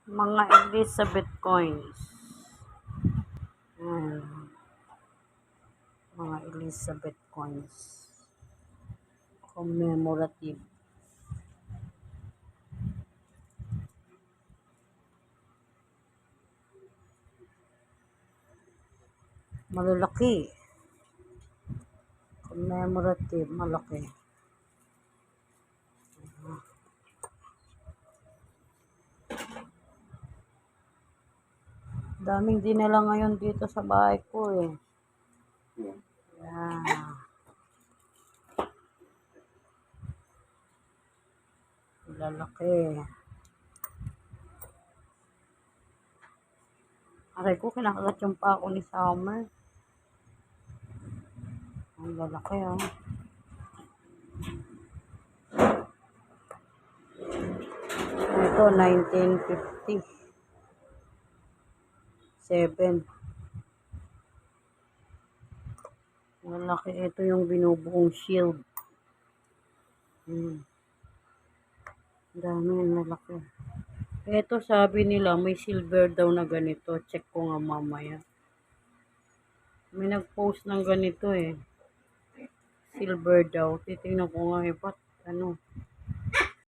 Mga Elizabeth coins. Mga Elizabeth coins. Commemorative. Malalaki. Commemorative. Malaki. Daming dinala ngayon dito sa bahay ko eh. Yan. Lalaki. Aray ko, kinakagat yung pa ako ni Summer. Ang lalaki oh. Ito, 1957. Malaki. Ito yung binubuong shield. Dami yung malaki. Ito sabi nila may silver daw na ganito. Check ko nga mamaya. May nag-post ng ganito eh. Silver daw. Titingnan ko nga eh. Ba't ano?